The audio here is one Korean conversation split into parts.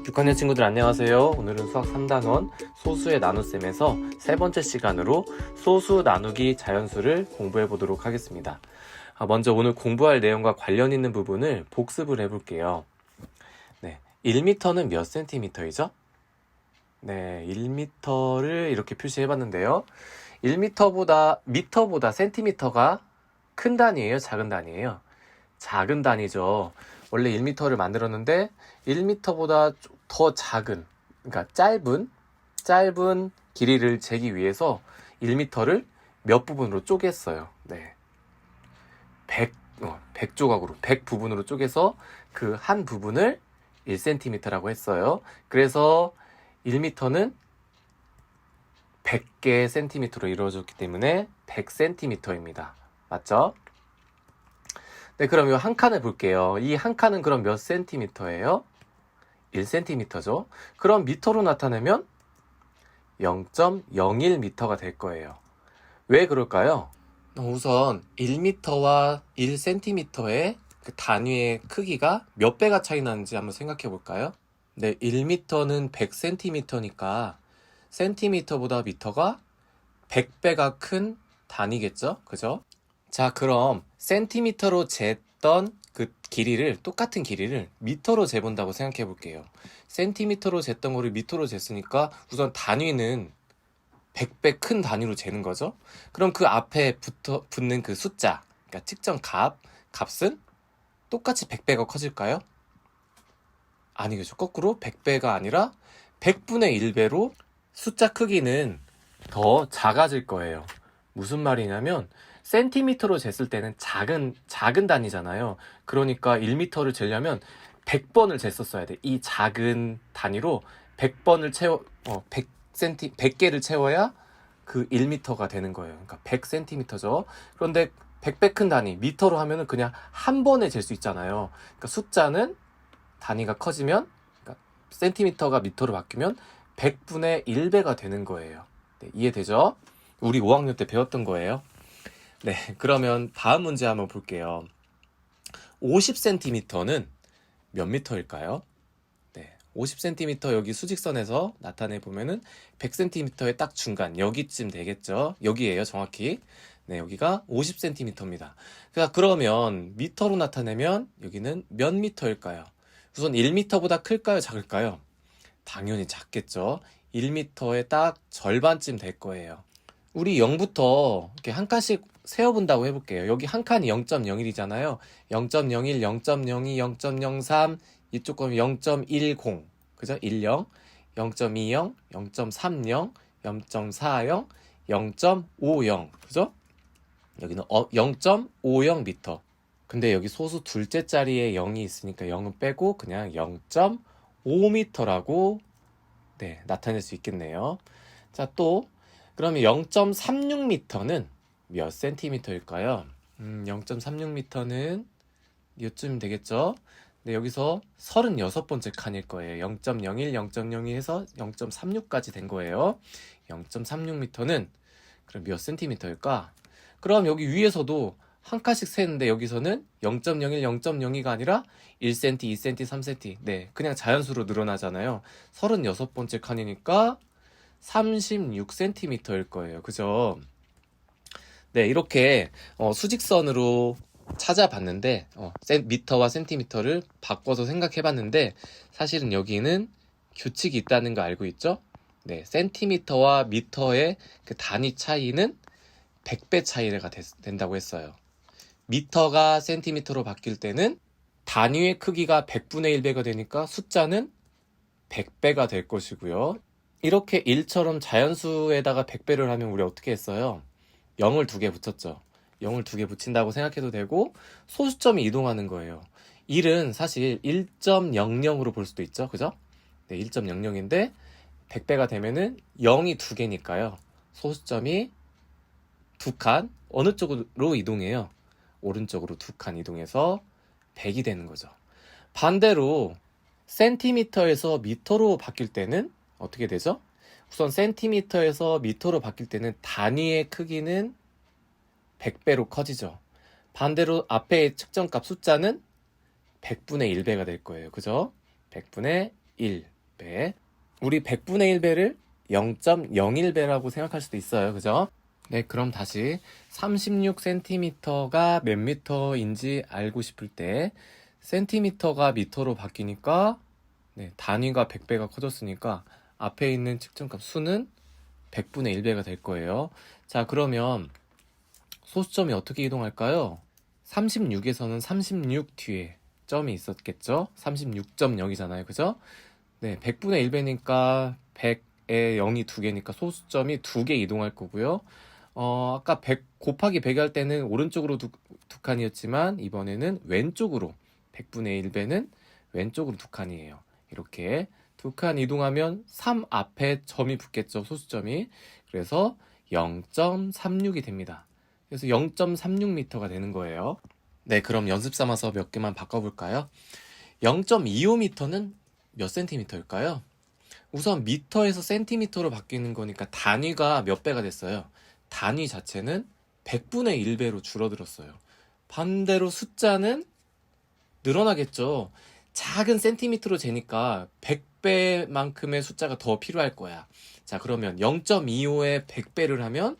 6학년 친구들 안녕하세요. 오늘은 수학 3단원 소수의 나눗셈에서 세 번째 시간으로 소수 나누기 자연수를 공부해 보도록 하겠습니다. 먼저 오늘 공부할 내용과 관련 있는 부분을 복습을 해볼게요. 1m는 몇 센티미터이죠? 네, 1m를 이렇게 표시해 봤는데요. 1m보다 센티미터가 큰 단위예요? 작은 단위예요? 작은 단위죠. 원래 1m를 만들었는데 1m보다 더 작은, 그러니까 짧은 길이를 재기 위해서 1m를 몇 부분으로 쪼갰어요. 네. 100 조각으로, 100 부분으로 쪼개서 그 한 부분을 1cm라고 했어요. 그래서 1m는 100개의 cm로 이루어졌기 때문에 100cm입니다. 맞죠? 네, 그럼 이 한 칸을 볼게요. 이 한 칸은 그럼 몇 cm예요? 1cm죠. 그럼 미터로 나타내면 0.01m가 될 거예요. 왜 그럴까요? 우선 1m와 1cm의 그 단위의 크기가 몇 배가 차이 나는지 한번 생각해 볼까요? 네, 1m는 100cm니까 cm보다 미터가 100배가 큰 단위겠죠? 그죠? 자, 그럼 cm로 쟀던 그 길이를, 똑같은 길이를 미터로 재본다고 생각해 볼게요. cm로 쟀던 거를 미터로 쟀으니까 우선 단위는 100배 큰 단위로 재는 거죠. 그럼 그 앞에 붙는 그 숫자, 그러니까 측정 값은 똑같이 100배가 커질까요? 아니겠죠. 거꾸로 100배가 아니라 100분의 1배로 숫자 크기는 더 작아질 거예요. 무슨 말이냐면 센티미터로 쟀을 때는 작은 단위잖아요. 그러니까 1m를 재려면 100번을 쟀었어야 돼. 이 작은 단위로 100번을 100개를 채워야 그 1m가 되는 거예요. 그러니까 100cm죠. 그런데 100배 큰 단위, 미터로 하면은 그냥 한 번에 잴 수 있잖아요. 그러니까 숫자는 단위가 커지면, 그러니까 센티미터가 미터로 바뀌면 100분의 1배가 되는 거예요. 네, 이해되죠? 우리 5학년 때 배웠던 거예요. 네, 그러면 다음 문제 한번 볼게요. 50cm는 몇 미터일까요? 네, 50cm 여기 수직선에서 나타내 보면은 100cm의 딱 중간, 여기쯤 되겠죠? 여기에요, 정확히. 네, 여기가 50cm입니다. 그러면 미터로 나타내면 여기는 몇 미터일까요? 우선 1m보다 클까요, 작을까요? 당연히 작겠죠. 1m의 딱 절반쯤 될 거예요. 우리 0부터 이렇게 한 칸씩 세어본다고 해볼게요. 여기 한 칸이 0.01이잖아요. 0.01, 0.02, 0.03, 이쪽 거면 0.10, 그죠? 10, 0.20, 0.30, 0.40, 0.50, 그죠? 여기는 0.50m. 근데 여기 소수 둘째 자리에 0이 있으니까 0은 빼고 그냥 0.5m라고 나타낼 수 있겠네요. 자, 또 그러면 0.36m는 몇 센티미터일까요? 0.36m는 이쯤 되겠죠? 네, 여기서 36번째 칸일 거예요. 0.01, 0.02 해서 0.36까지 된 거예요. 0.36m는 그럼 몇 센티미터일까? 그럼 여기 위에서도 한 칸씩 세는데 여기서는 0.01, 0.02가 아니라 1cm, 2cm, 3cm. 네, 그냥 자연수로 늘어나잖아요. 36번째 칸이니까 36cm일 거예요. 그죠? 네, 이렇게 수직선으로 찾아봤는데 미터와 센티미터를 바꿔서 생각해봤는데 사실은 여기는 규칙이 있다는 거 알고 있죠? 네, 센티미터와 미터의 그 단위 차이는 100배 차이가 된다고 했어요. 미터가 센티미터로 바뀔 때는 단위의 크기가 100분의 1배가 되니까 숫자는 100배가 될 것이고요. 이렇게 1처럼 자연수에다가 100배를 하면 우리 어떻게 했어요? 0을 2개 붙였죠. 0을 2개 붙인다고 생각해도 되고 소수점이 이동하는 거예요. 1은 사실 1.00으로 볼 수도 있죠. 그죠? 네, 1.00인데 100배가 되면은 0이 2개니까요. 소수점이 2칸 어느 쪽으로 이동해요? 오른쪽으로 2칸 이동해서 100이 되는 거죠. 반대로 센티미터에서 미터로 바뀔 때는 어떻게 되죠? 우선 센티미터에서 미터로 바뀔 때는 단위의 크기는 100배로 커지죠. 반대로 앞에 측정값 숫자는 100분의 1배가 될 거예요. 그죠? 100분의 1. 100배. 우리 100분의 1배를 0.01배라고 생각할 수도 있어요. 그죠? 네, 그럼 다시 36cm가 몇 미터인지 알고 싶을 때 센티미터가 미터로 바뀌니까 네, 단위가 100배가 커졌으니까 앞에 있는 측정값 수는 100분의 1배가 될 거예요. 자, 그러면 소수점이 어떻게 이동할까요? 36에서는 36 뒤에 점이 있었겠죠? 36.0이잖아요. 그죠? 네, 100분의 1배니까 100에 0이 2개니까 소수점이 2개 이동할 거고요. 아까 100 곱하기 100 할 때는 오른쪽으로 두 칸이었지만 이번에는 왼쪽으로 100분의 1배는 왼쪽으로 두 칸이에요. 이렇게 두 칸 이동하면 3 앞에 점이 붙겠죠. 소수점이. 그래서 0.36이 됩니다. 그래서 0.36m가 되는 거예요. 네, 그럼 연습 삼아서 몇 개만 바꿔볼까요? 0.25m는 몇 센티미터일까요? 우선 미터에서 센티미터로 바뀌는 거니까 단위가 몇 배가 됐어요. 단위 자체는 100분의 1배로 줄어들었어요. 반대로 숫자는 늘어나겠죠. 작은 센티미터로 재니까 100배만큼의 숫자가 더 필요할 거야. 자, 그러면 0.25에 100배를 하면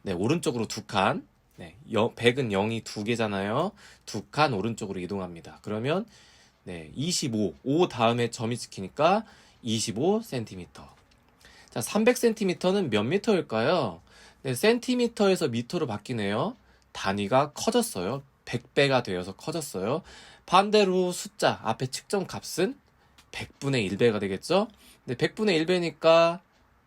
네, 오른쪽으로 두 칸. 네, 100은 0이 두 개잖아요. 두 칸 오른쪽으로 이동합니다. 그러면 네, 25. 5 다음에 점이 찍히니까 25cm. 자, 300cm는 몇 미터일까요? 네, 센티미터에서 미터로 바뀌네요. 단위가 커졌어요. 100배가 되어서 커졌어요. 반대로 숫자, 앞에 측정 값은 100분의 1배가 되겠죠? 네, 100분의 1배니까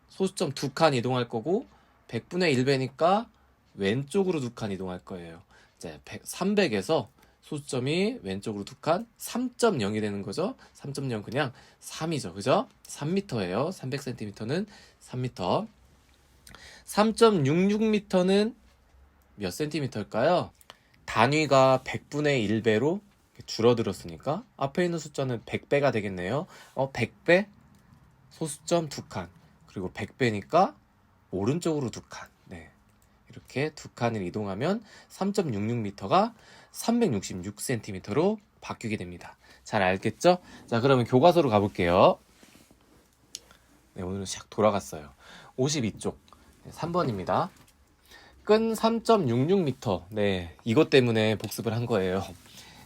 소수점 두 칸 이동할 거고, 100분의 1배니까 왼쪽으로 두 칸 이동할 거예요. 이제 300에서 소수점이 왼쪽으로 두 칸, 3.0이 되는 거죠. 3.0 그냥 3이죠. 그죠? 3m예요. 300cm는 3m. 3.66m는 몇 cm일까요? 단위가 100분의 1배로 줄어들었으니까 앞에 있는 숫자는 100배가 되겠네요. 100배 소수점 두 칸. 그리고 100배니까 오른쪽으로 두 칸. 네. 이렇게 두 칸을 이동하면 3.66m가 366cm로 바뀌게 됩니다. 잘 알겠죠? 자, 그러면 교과서로 가볼게요. 네, 오늘은 샥 돌아갔어요. 52쪽 3번입니다. 끈 3.66m. 네, 이것 때문에 복습을 한 거예요.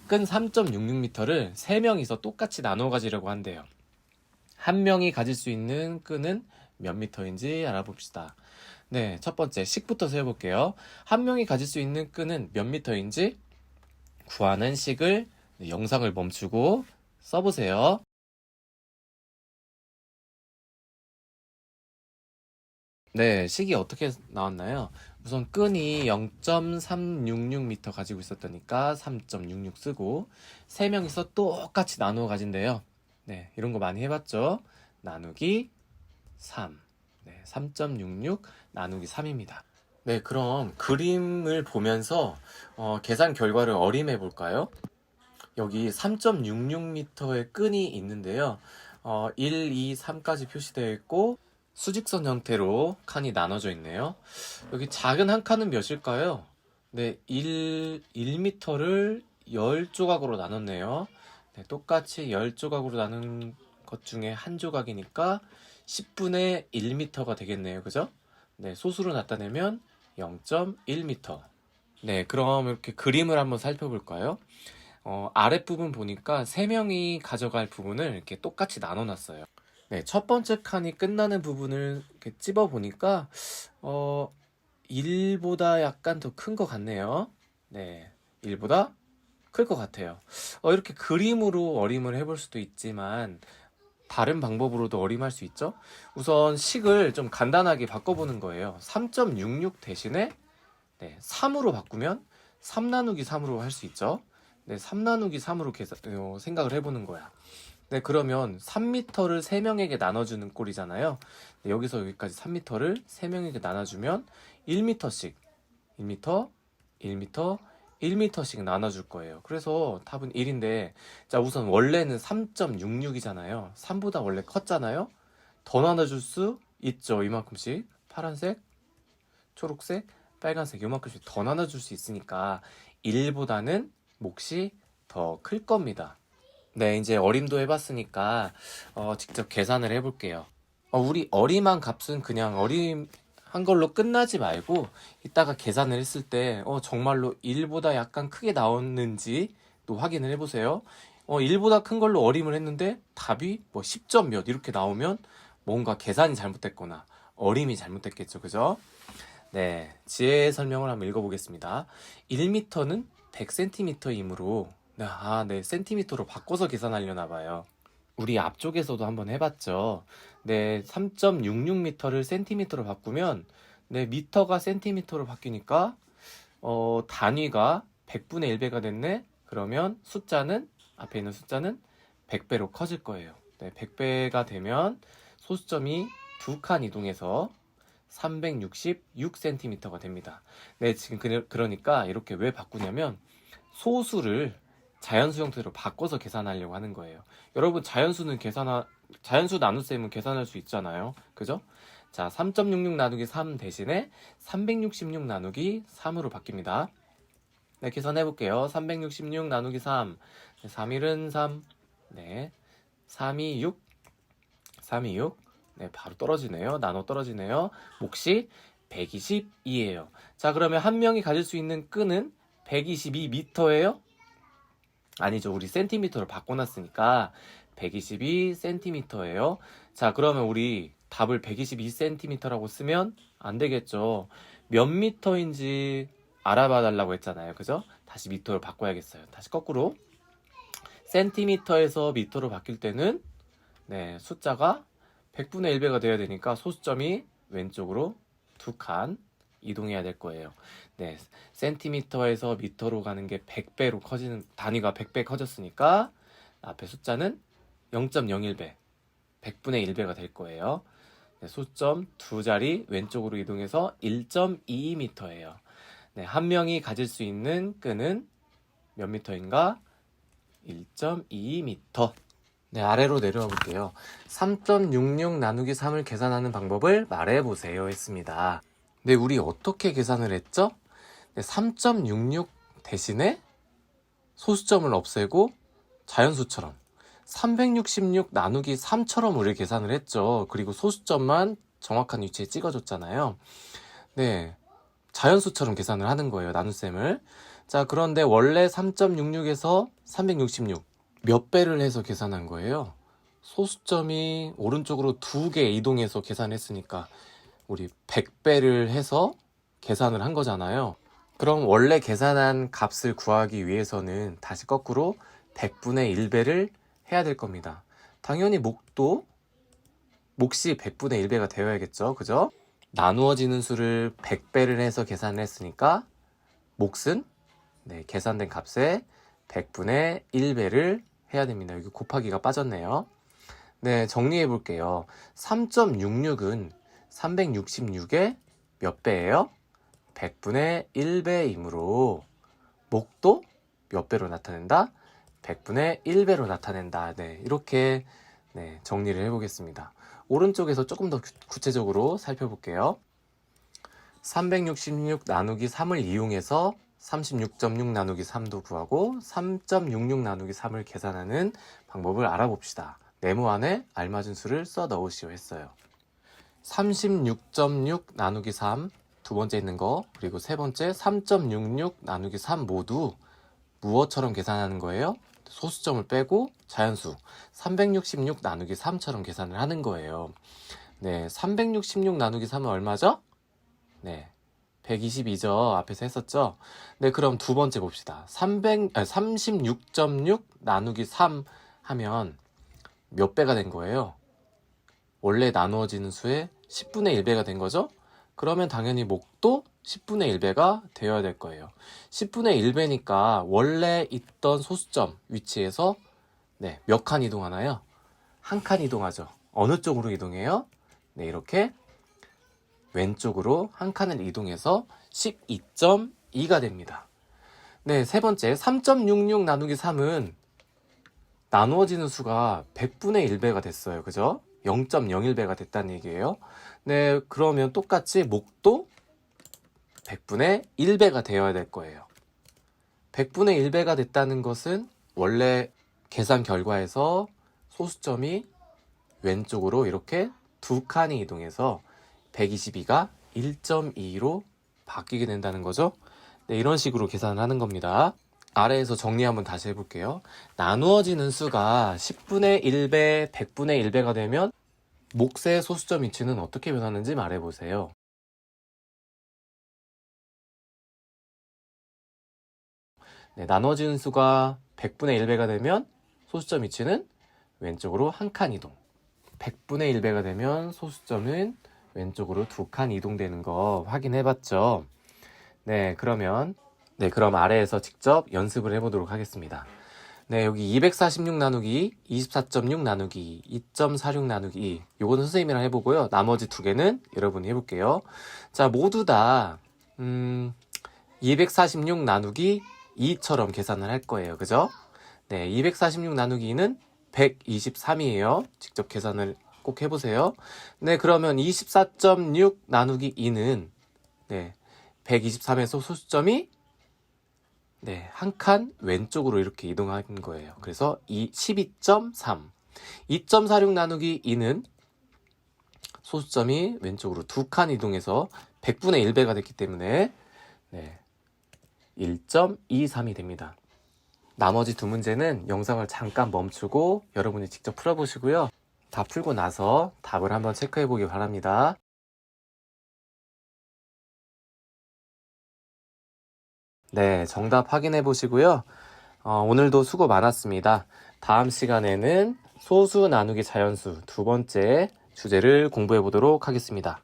끈 3.66m를 3명이서 똑같이 나눠 가지려고 한대요. 한 명이 가질 수 있는 끈은 몇 미터인지 알아봅시다. 네, 첫 번째 식부터 세워볼게요. 한 명이 가질 수 있는 끈은 몇 미터인지 구하는 식을 영상을 멈추고 써보세요. 네, 식이 어떻게 나왔나요? 우선 끈이 0.366m 가지고 있었다니까 3.66 쓰고 3명이서 똑같이 나누어 가진대요. 네, 이런 거 많이 해봤죠? 나누기 3. 네, 3.66 나누기 3입니다. 네, 그럼 그림을 보면서 계산 결과를 어림해 볼까요? 여기 3.66m의 끈이 있는데요. 1, 2, 3까지 표시되어 있고 수직선 형태로 칸이 나눠져 있네요. 여기 작은 한 칸은 몇일까요? 네, 1m를 10조각으로 나눴네요. 네, 똑같이 10조각으로 나눈 것 중에 한 조각이니까 10분의 1m가 되겠네요. 그죠? 네, 소수로 나타내면 0.1m. 네, 그럼 이렇게 그림을 한번 살펴볼까요? 아랫부분 보니까 3명이 가져갈 부분을 이렇게 똑같이 나눠놨어요. 네, 첫 번째 칸이 끝나는 부분을 이렇게 찝어 보니까, 1보다 약간 더 큰 것 같네요. 네, 1보다 클 것 같아요. 이렇게 그림으로 어림을 해볼 수도 있지만, 다른 방법으로도 어림할 수 있죠? 우선 식을 좀 간단하게 바꿔보는 거예요. 3.66 대신에, 네, 3으로 바꾸면 3 나누기 3으로 할 수 있죠? 네, 3 나누기 3으로 생각을 해보는 거야. 네, 그러면 3m를 3명에게 나눠주는 꼴이잖아요. 네, 여기서 여기까지 3m를 3명에게 나눠주면 1m씩, 1m, 1m, 1m씩 나눠줄 거예요. 그래서 답은 1인데, 자, 우선 원래는 3.66이잖아요. 3보다 원래 컸잖아요. 더 나눠줄 수 있죠. 이만큼씩. 파란색, 초록색, 빨간색 이만큼씩 더 나눠줄 수 있으니까 1보다는 몫이 더 클 겁니다. 네, 이제 어림도 해봤으니까 직접 계산을 해볼게요. 우리 어림한 값은 그냥 어림 한 걸로 끝나지 말고 이따가 계산을 했을 때 정말로 1보다 약간 크게 나왔는지 또 확인을 해보세요. 1보다 큰 걸로 어림을 했는데 답이 뭐 10점 몇 이렇게 나오면 뭔가 계산이 잘못됐거나 어림이 잘못됐겠죠. 그죠? 네, 지혜 설명을 한번 읽어보겠습니다. 1m는 100cm이므로 네, 센티미터로 바꿔서 계산하려나 봐요. 우리 앞쪽에서도 한번 해봤죠. 네, 3.66m를 센티미터로 바꾸면 네, 미터가 센티미터로 바뀌니까 단위가 100분의 1배가 됐네. 그러면 숫자는 앞에 있는 숫자는 100배로 커질 거예요. 네, 100배가 되면 소수점이 2칸 이동해서 366cm가 됩니다. 네, 지금 그러니까 이렇게 왜 바꾸냐면 소수를 자연수 형태로 바꿔서 계산하려고 하는 거예요. 여러분 자연수 나눗셈은 계산할 수 있잖아요. 그죠? 자, 3.66 나누기 3 대신에 366 나누기 3으로 바뀝니다. 네, 계산해 볼게요. 366 나누기 3. 3일은 3. 네. 3이 6. 3이 6. 네, 바로 떨어지네요. 나눠 떨어지네요. 몫이 122예요. 자, 그러면 한 명이 가질 수 있는 끈은 122m예요? 아니죠. 우리 센티미터로 바꿔놨으니까 122cm예요. 자, 그러면 우리 답을 122cm라고 쓰면 안 되겠죠. 몇 미터인지 알아봐 달라고 했잖아요. 그죠? 다시 미터로 바꿔야겠어요. 다시 거꾸로. 센티미터에서 미터로 바뀔 때는 네, 숫자가 100분의 1배가 되어야 되니까 소수점이 왼쪽으로 2칸 이동해야 될 거예요. 네, 센티미터에서 미터로 가는 게 100배로 커지는, 단위가 100배 커졌으니까 앞에 숫자는 0.01배, 100분의 1배가 될 거예요. 네, 소수점 두 자리 왼쪽으로 이동해서 1.22m예요. 네, 한 명이 가질 수 있는 끈은 몇 미터인가? 1.22m. 네, 아래로 내려와 볼게요. 3.66 나누기 3을 계산하는 방법을 말해보세요 했습니다. 네, 우리 어떻게 계산을 했죠? 네, 3.66 대신에 소수점을 없애고 자연수처럼 366 나누기 3처럼 우리 계산을 했죠. 그리고 소수점만 정확한 위치에 찍어줬잖아요. 네, 자연수처럼 계산을 하는 거예요. 나눗셈을. 자, 그런데 원래 3.66에서 366 몇 배를 해서 계산한 거예요? 소수점이 오른쪽으로 2개 이동해서 계산했으니까 우리 100배를 해서 계산을 한 거잖아요. 그럼 원래 계산한 값을 구하기 위해서는 다시 거꾸로 100분의 1배를 해야 될 겁니다. 당연히 몫이 100분의 1배가 되어야겠죠. 그죠? 나누어지는 수를 100배를 해서 계산을 했으니까 몫은 네, 계산된 값에 100분의 1배를 해야 됩니다. 여기 곱하기가 빠졌네요. 네, 정리해 볼게요. 3.66은 366의 몇 배예요? 100분의 1배이므로 몫도 몇 배로 나타낸다? 100분의 1배로 나타낸다. 네, 이렇게 네, 정리를 해보겠습니다. 오른쪽에서 조금 더 구체적으로 살펴볼게요. 366 나누기 3을 이용해서 36.6 나누기 3도 구하고 3.66 나누기 3을 계산하는 방법을 알아봅시다. 네모 안에 알맞은 수를 써 넣으시오 했어요. 36.6 나누기 3 두 번째 있는 거, 그리고 세 번째 3.66 나누기 3 모두 무엇처럼 계산하는 거예요? 소수점을 빼고 자연수 366 나누기 3처럼 계산을 하는 거예요. 네, 366 나누기 3은 얼마죠? 네, 122죠. 앞에서 했었죠. 네, 그럼 두 번째 봅시다. 36.6 나누기 3 하면 몇 배가 된 거예요? 원래 나누어지는 수의 10분의 1배가 된 거죠? 그러면 당연히 몫도 10분의 1배가 되어야 될 거예요. 10분의 1배니까 원래 있던 소수점 위치에서 네, 몇 칸 이동하나요? 한 칸 이동하죠. 어느 쪽으로 이동해요? 네, 이렇게 왼쪽으로 한 칸을 이동해서 12.2가 됩니다. 네, 세 번째 3.66 나누기 3은 나누어지는 수가 100분의 1배가 됐어요. 그죠? 0.01배가 됐다는 얘기예요. 네, 그러면 똑같이 몫도 100분의 1배가 되어야 될 거예요. 100분의 1배가 됐다는 것은 원래 계산 결과에서 소수점이 왼쪽으로 이렇게 두 칸이 이동해서 122가 1.2로 바뀌게 된다는 거죠. 네, 이런 식으로 계산을 하는 겁니다. 아래에서 정리 한번 다시 해볼게요. 나누어지는 수가 10분의 1배, 100분의 1배가 되면 몫의 소수점 위치는 어떻게 변하는지 말해보세요. 네, 나눠지는 수가 100분의 1배가 되면 소수점 위치는 왼쪽으로 한 칸 이동. 100분의 1배가 되면 소수점은 왼쪽으로 두 칸 이동되는 거 확인해봤죠? 네, 그럼 아래에서 직접 연습을 해보도록 하겠습니다. 네, 여기 246 나누기 24.6 나누기 2.46 나누기 요거는 선생님이랑 해보고요. 나머지 두 개는 여러분이 해볼게요. 자, 모두 다 246 나누기 2처럼 계산을 할 거예요. 그죠? 네, 246 나누기 2는 123이에요. 직접 계산을 꼭 해보세요. 네, 그러면 24.6 나누기 2는 네, 123에서 소수점이 네, 한 칸 왼쪽으로 이렇게 이동하는 거예요. 그래서 12.3. 2.46 나누기 2는 소수점이 왼쪽으로 두 칸 이동해서 100분의 1배가 됐기 때문에 네, 1.23이 됩니다. 나머지 두 문제는 영상을 잠깐 멈추고 여러분이 직접 풀어보시고요. 다 풀고 나서 답을 한번 체크해 보기 바랍니다. 네, 정답 확인해 보시고요. 오늘도 수고 많았습니다. 다음 시간에는 소수 나누기 자연수 두 번째 주제를 공부해 보도록 하겠습니다.